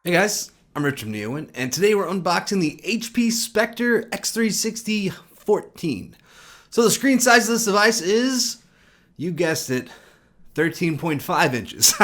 Hey guys, I'm Richard Neowen, and today we're unboxing the HP Spectre x360 14. So the screen size of this device is, you guessed it, 13.5 inches.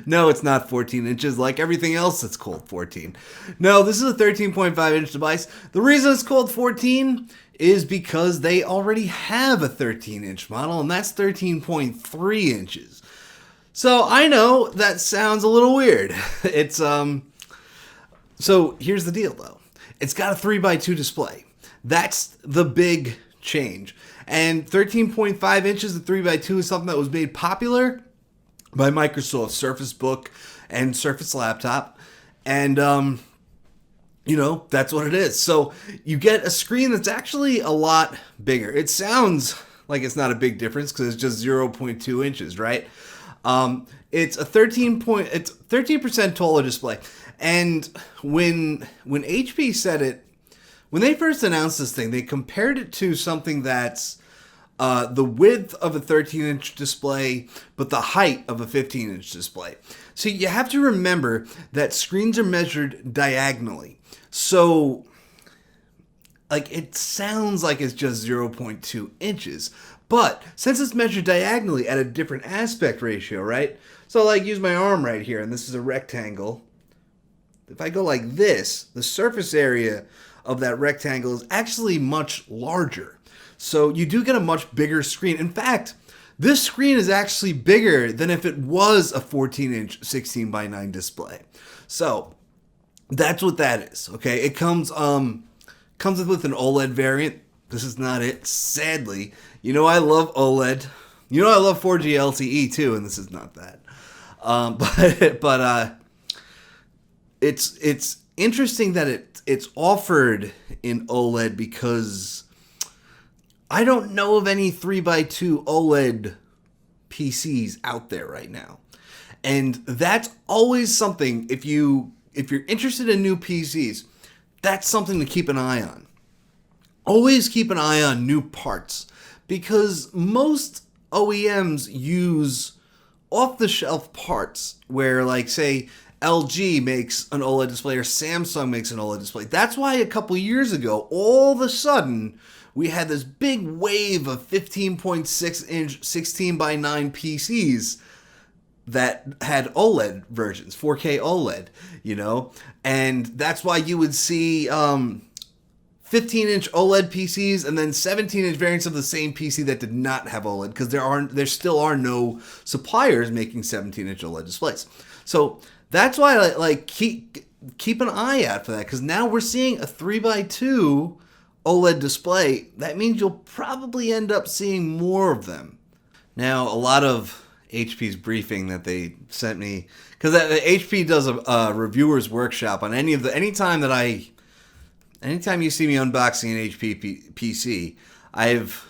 No, it's not 14 inches like everything else that's called 14. No, this is a 13.5 inch device. The reason it's called 14 is because they already have a 13 inch model, and that's 13.3 inches. So I know that sounds a little weird. So here's the deal though. It's got a 3x2 display. That's the big change. And 13.5 inches of 3x2 is something that was made popular by Microsoft Surface Book and Surface Laptop. And that's what it is. So you get a screen that's actually a lot bigger. It sounds like it's not a big difference because it's just 0.2 inches, right? It's a 13% taller display. And when HP said it, when they first announced this thing, they compared it to something that's the width of a 13-inch display, but the height of a 15-inch display. So you have to remember that screens are measured diagonally. So it sounds like it's just 0.2 inches. But since it's measured diagonally at a different aspect ratio, right? So use my arm right here, and this is a rectangle. If I go like this, the surface area of that rectangle is actually much larger. So you do get a much bigger screen. In fact, this screen is actually bigger than if it was a 14-inch 16:9 display. So that's what that is, okay? It comes with an OLED variant. This is not it, sadly. I love OLED. I love 4G LTE too, and this is not that. But it's interesting that it's offered in OLED because I don't know of any 3x2 OLED PCs out there right now. And that's always something, if you're interested in new PCs, that's something to keep an eye on. Always keep an eye on new parts because most OEMs use off-the-shelf parts where, say, LG makes an OLED display or Samsung makes an OLED display. That's why a couple years ago, all of a sudden, we had this big wave of 15.6-inch 16:9 PCs that had OLED versions, 4K OLED, and that's why you would see 15-inch OLED PCs and then 17-inch variants of the same PC that did not have OLED because there still are no suppliers making 17-inch OLED displays. So that's why I keep an eye out for that, because now we're seeing a 3x2 OLED display. That means you'll probably end up seeing more of them. Now, a lot of HP's briefing that they sent me, because HP does a reviewer's workshop on anytime you see me unboxing an HP PC, I've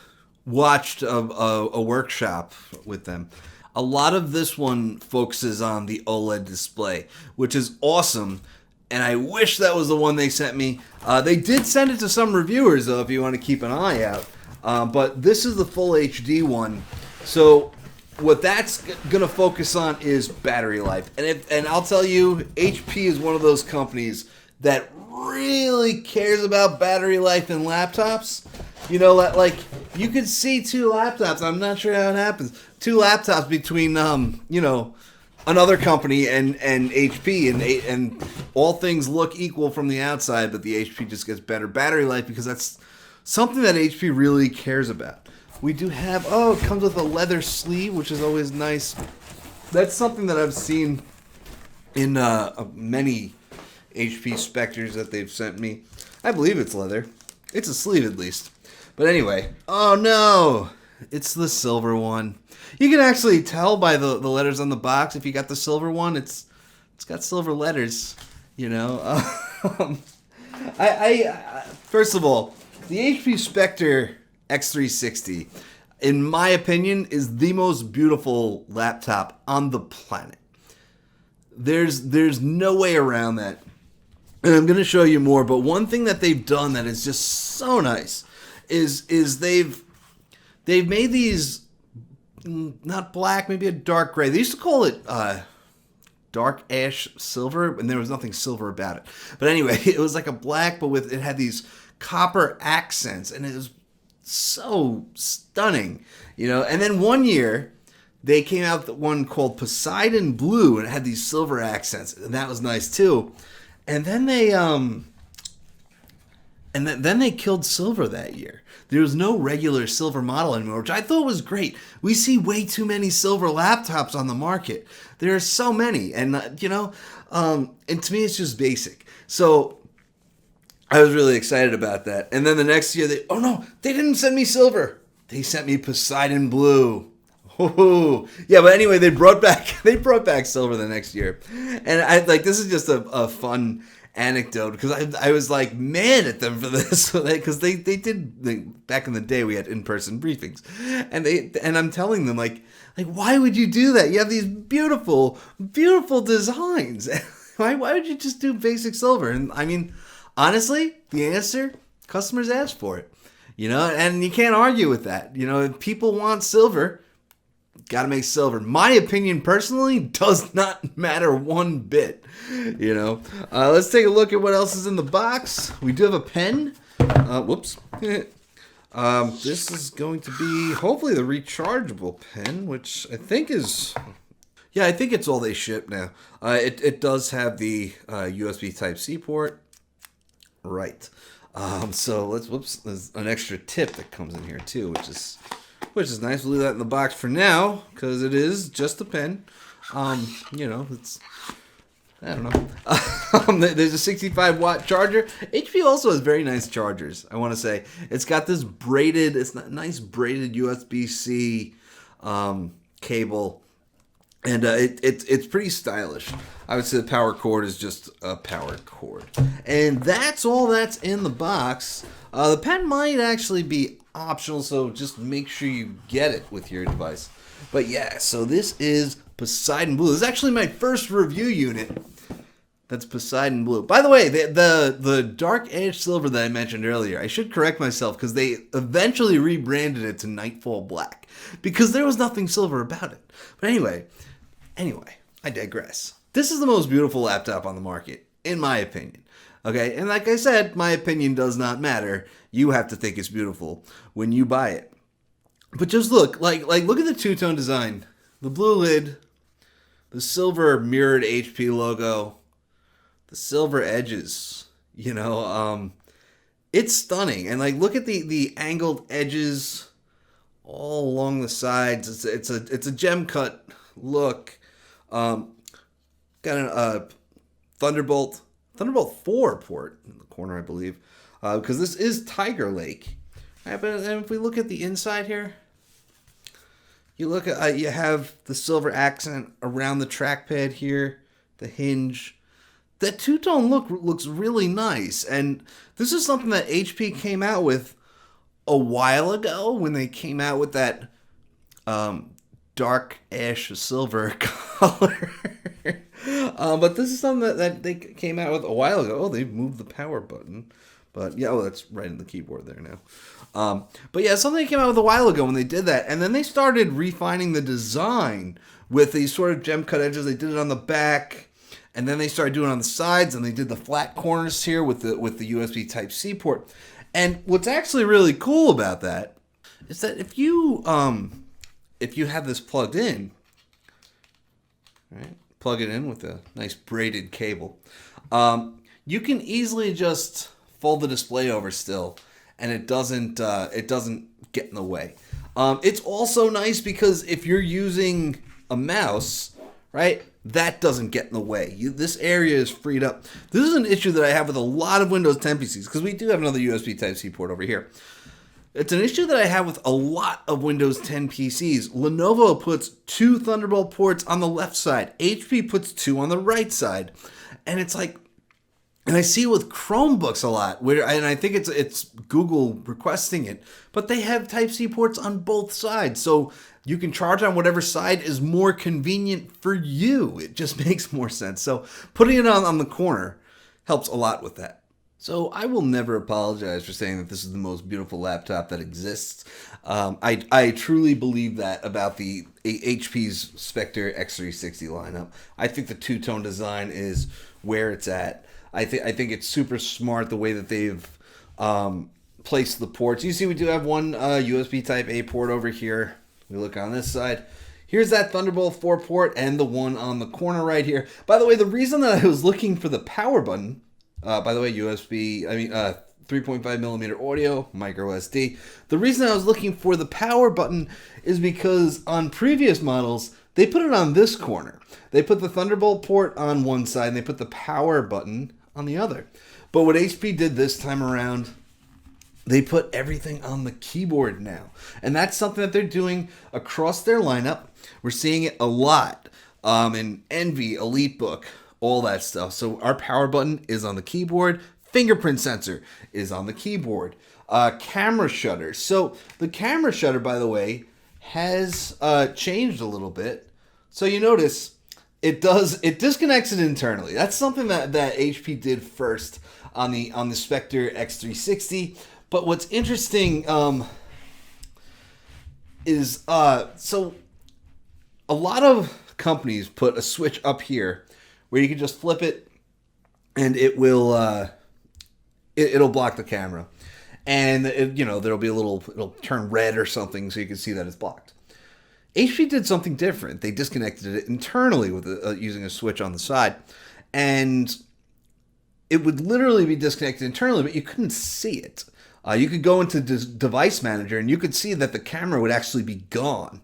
watched a workshop with them. A lot of this one focuses on the OLED display, which is awesome, and I wish that was the one they sent me. They did send it to some reviewers, though, if you want to keep an eye out. But this is the full HD one. So what that's going to focus on is battery life. And I'll tell you, HP is one of those companies that really cares about battery life in laptops. You could see two laptops. I'm not sure how it happens. Two laptops between another company and HP, and all things look equal from the outside, but the HP just gets better battery life because that's something that HP really cares about. We do have it comes with a leather sleeve, which is always nice. That's something that I've seen in many HP Spectres that they've sent me. I believe it's leather. It's a sleeve at least. But anyway, oh no, it's the silver one. You can actually tell by the letters on the box if you got the silver one. It's got silver letters, First of all, the HP Spectre x360, in my opinion, is the most beautiful laptop on the planet. There's no way around that. And I'm going to show you more, but one thing that they've done that is just so nice is they've made these not black, maybe a dark gray. They used to call it dark ash silver, and there was nothing silver about it. But anyway, it was like a black, but it had these copper accents, and it was so stunning, And then one year, they came out with one called Poseidon Blue, and it had these silver accents, and that was nice too. And then they killed silver that year. There was no regular silver model anymore, which I thought was great. We see way too many silver laptops on the market. There are so many, and and to me it's just basic. So I was really excited about that. And then the next year, they didn't send me silver. They sent me Poseidon Blue. Oh, yeah, but anyway, they brought back silver the next year, and this is just a fun anecdote because I was like mad at them for this because they did back in the day we had in-person briefings, and I'm telling them like why would you do that? You have these beautiful designs. why would you just do basic silver? And I mean, honestly, the answer, customers asked for it, and you can't argue with that. If people want silver, got to make silver. My opinion, personally, does not matter one bit. Let's take a look at what else is in the box. We do have a pen. Whoops. This is going to be hopefully the rechargeable pen, which I think is. Yeah, I think it's all they ship now. It does have the USB Type-C port. Right. So there's an extra tip that comes in here too, which is nice. We'll leave that in the box for now because it is just a pen. It's, I don't know. There's a 65-watt charger. HP also has very nice chargers, I want to say. It's got this nice braided USB-C cable, and it's pretty stylish. I would say the power cord is just a power cord. And that's all that's in the box. The pen might actually be optional, so just make sure you get it with your device. But yeah, so this is Poseidon Blue. This is actually my first review unit. That's Poseidon Blue. By the way, the dark ash silver that I mentioned earlier, I should correct myself because they eventually rebranded it to Nightfall Black because there was nothing silver about it. But anyway, I digress. This is the most beautiful laptop on the market, in my opinion. Okay, and like I said, my opinion does not matter. You have to think it's beautiful when you buy it. But just look at the two-tone design. The blue lid, the silver mirrored HP logo, the silver edges, it's stunning. And look at the angled edges all along the sides. It's a gem cut look. Got a Thunderbolt 4 port in the corner, I believe, because this is Tiger Lake. Right, but if we look at the inside here, you have the silver accent around the trackpad here, the hinge. That two-tone look looks really nice, and this is something that HP came out with a while ago when they came out with that dark ash silver color. But this is something that they came out with a while ago. Oh, they moved the power button. But yeah, that's right in the keyboard there now. But yeah, something they came out with a while ago when they did that. And then they started refining the design with these sort of gem cut edges. They did it on the back. And then they started doing it on the sides. And they did the flat corners here with the USB Type-C port. And what's actually really cool about that is that if you have this plugged in, right, plug it in with a nice braided cable, you can easily just fold the display over still, and it doesn't get in the way. It's also nice because if you're using a mouse, right, that doesn't get in the way. This area is freed up. This is an issue that I have with a lot of Windows 10 PCs because we do have another USB Type-C port over here. It's an issue that I have with a lot of Windows 10 PCs. Lenovo puts 2 Thunderbolt ports on the left side. HP puts 2 on the right side. And it's like, and I see it with Chromebooks a lot, and I think it's Google requesting it, but they have Type-C ports on both sides. So you can charge on whatever side is more convenient for you. It just makes more sense. So putting it on the corner helps a lot with that. So I will never apologize for saying that this is the most beautiful laptop that exists. I truly believe that about the HP's Spectre x360 lineup. I think the two-tone design is where it's at. I think it's super smart the way that they've placed the ports. You see, we do have one USB Type A port over here. We look on this side. Here's that Thunderbolt 4 port and the one on the corner right here. By the way, the reason that I was looking for the power button, by the way, 3.5 millimeter audio, micro SD. The reason I was looking for the power button is because on previous models, they put it on this corner. They put the Thunderbolt port on one side and they put the power button on the other. But what HP did this time around, they put everything on the keyboard now. And that's something that they're doing across their lineup. We're seeing it a lot in Envy, EliteBook, all that stuff. So our power button is on the keyboard. Fingerprint sensor is on the keyboard. Camera shutter. So the camera shutter, by the way, has changed a little bit. So you notice it disconnects it internally. That's something that HP did first on the Spectre x360. But what's interesting is so a lot of companies put a switch up here where you can just flip it and it will it'll block the camera, and there'll be it'll turn red or something so you can see that it's blocked. HP did something different. They disconnected it internally with using a switch on the side, and it would literally be disconnected internally, but you couldn't see it. You could go into Device Manager and you could see that the camera would actually be gone.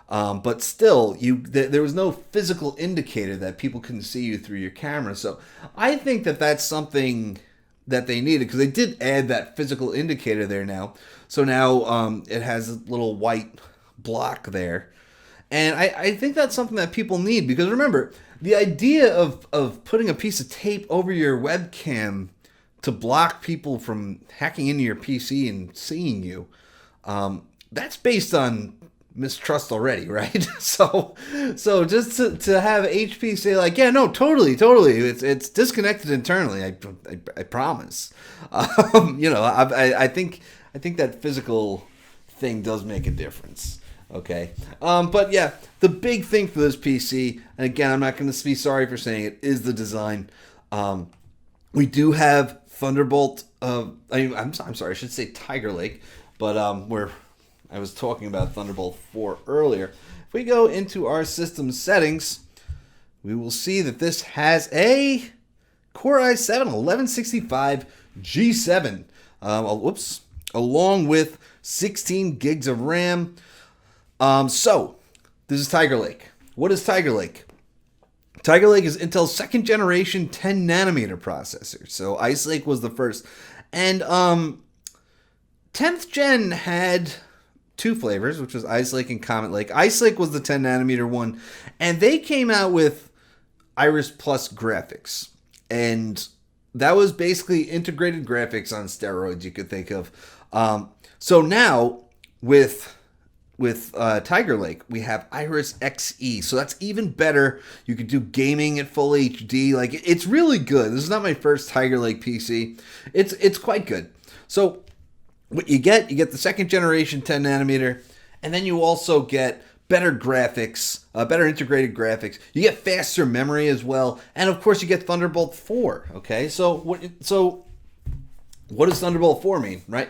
But still, there was no physical indicator that people couldn't see you through your camera. So I think that that's something that they needed, because they did add that physical indicator there now. So now it has a little white block there. And I think that's something that people need, because remember, the idea of putting a piece of tape over your webcam to block people from hacking into your PC and seeing you, that's based on mistrust already, right? So just to have HP say like, yeah, no, totally, it's disconnected internally. I promise. I think that physical thing does make a difference. Okay, but yeah, the big thing for this PC, and again, I'm not going to be sorry for saying it, is the design. We do have Thunderbolt. I'm sorry, I should say Tiger Lake, but I was talking about Thunderbolt 4 earlier. If we go into our system settings, we will see that this has a Core i7 1165 G7. Along with 16 gigs of RAM. So, this is Tiger Lake. What is Tiger Lake? Tiger Lake is Intel's second generation 10 nanometer processor. So, Ice Lake was the first. And 10th gen had two flavors, which was Ice Lake and Comet Lake. Ice Lake was the 10 nanometer one, and they came out with Iris Plus graphics, and that was basically integrated graphics on steroids, you could think of. So now with Tiger Lake, we have Iris Xe, so that's even better. You could do gaming at full HD. Like, it's really good. This is not my first Tiger Lake PC. It's quite good. So what you get the second generation 10 nanometer, and then you also get better graphics, better integrated graphics. You get faster memory as well, and of course you get Thunderbolt 4. Okay, so what does Thunderbolt 4 mean, right?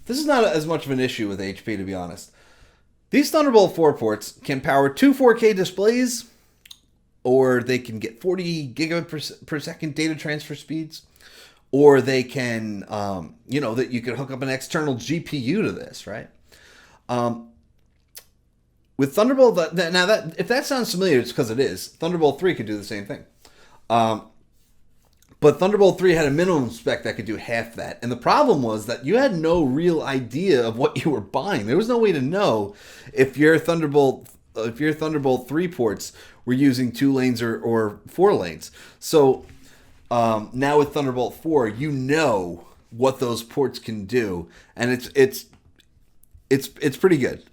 This is not as much of an issue with HP, to be honest. These Thunderbolt 4 ports can power two 4K displays, or they can get 40 gigabit per second data transfer speeds. Or they can, that you could hook up an external GPU to this, right? With Thunderbolt, if that sounds familiar, it's because it is. Thunderbolt 3 could do the same thing. But Thunderbolt 3 had a minimum spec that could do half that. And the problem was that you had no real idea of what you were buying. There was no way to know if your Thunderbolt 3 ports were using 2 lanes or 4 lanes. So now with Thunderbolt 4, you know what those ports can do, and it's pretty good.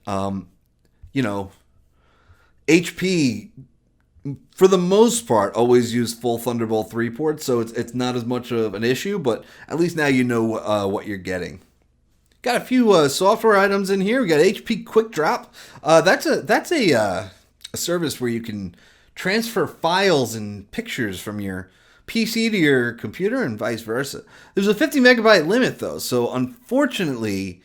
HP for the most part, always use full Thunderbolt 3 ports, so it's not as much of an issue, but at least now you know what you're getting. Got a few software items in here. We got HP Quick Drop. That's a service where you can transfer files and pictures from your PC to your computer and vice versa. There's a 50 megabyte limit though, so unfortunately,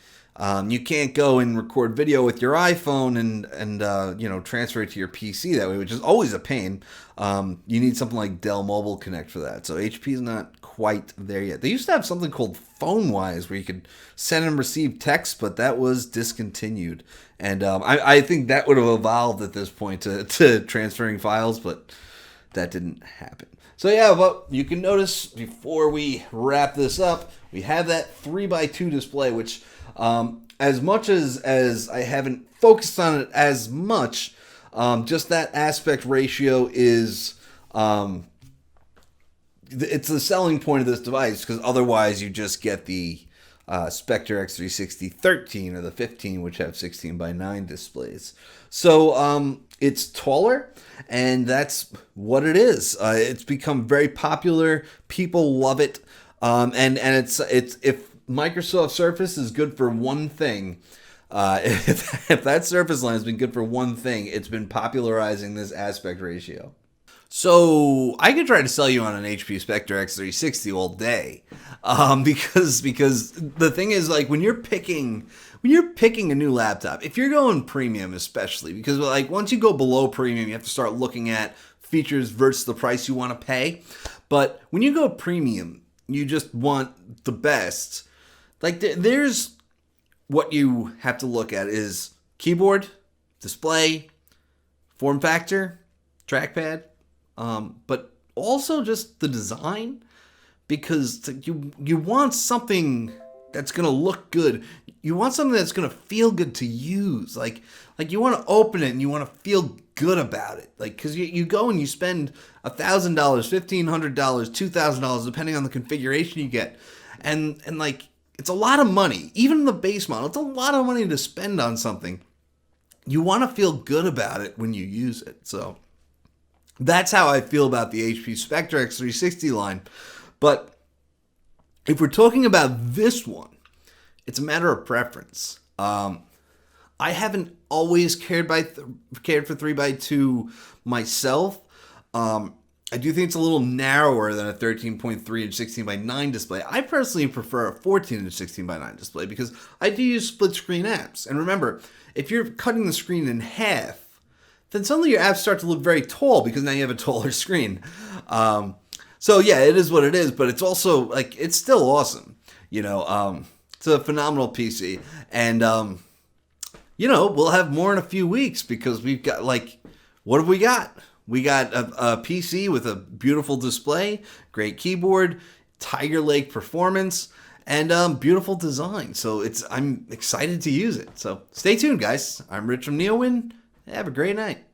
you can't go and record video with your iPhone and transfer it to your PC that way, which is always a pain. You need something like Dell Mobile Connect for that. So HP is not quite there yet. They used to have something called PhoneWise where you could send and receive text, but that was discontinued. And I think that would have evolved at this point to transferring files, but that didn't happen. So yeah, but you can notice before we wrap this up, we have that 3x2 display, which as much as I haven't focused on it as much, just that aspect ratio is it's the selling point of this device, because otherwise you just get the Spectre x360 13 or the 15, which have 16:9 displays. So it's taller, and that's what it is. It's become very popular. People love it, and it's if Microsoft Surface is good for one thing, if that Surface line has been good for one thing, it's been popularizing this aspect ratio. So I could try to sell you on an HP Spectre x360 all day, because the thing is, like, when you're picking a new laptop, if you're going premium especially, because like once you go below premium, you have to start looking at features versus the price you want to pay. But when you go premium, you just want the best. Like there's what you have to look at is keyboard, display, form factor, trackpad. But also just the design, because you want something that's gonna look good. You want something that's gonna feel good to use. Like you want to open it and you want to feel good about it. Like, because you go and you spend $1,000, $1,500, $2,000, depending on the configuration you get, and like it's a lot of money. Even the base model, it's a lot of money to spend on something. You want to feel good about it when you use it. So that's how I feel about the HP Spectre x360 line. But if we're talking about this one, it's a matter of preference. I haven't always cared for 3x2 myself. I do think it's a little narrower than a 13.3 inch 16:9 display. I personally prefer a 14 inch 16:9 display because I do use split screen apps. And remember, if you're cutting the screen in half, then suddenly your apps start to look very tall because now you have a taller screen. So yeah, it is what it is, but it's also like, it's still awesome. It's a phenomenal PC. And, we'll have more in a few weeks because we've got what have we got? We got a PC with a beautiful display, great keyboard, Tiger Lake performance, and beautiful design. So I'm excited to use it. So stay tuned, guys. I'm Rich from NeoWin. Have a great night.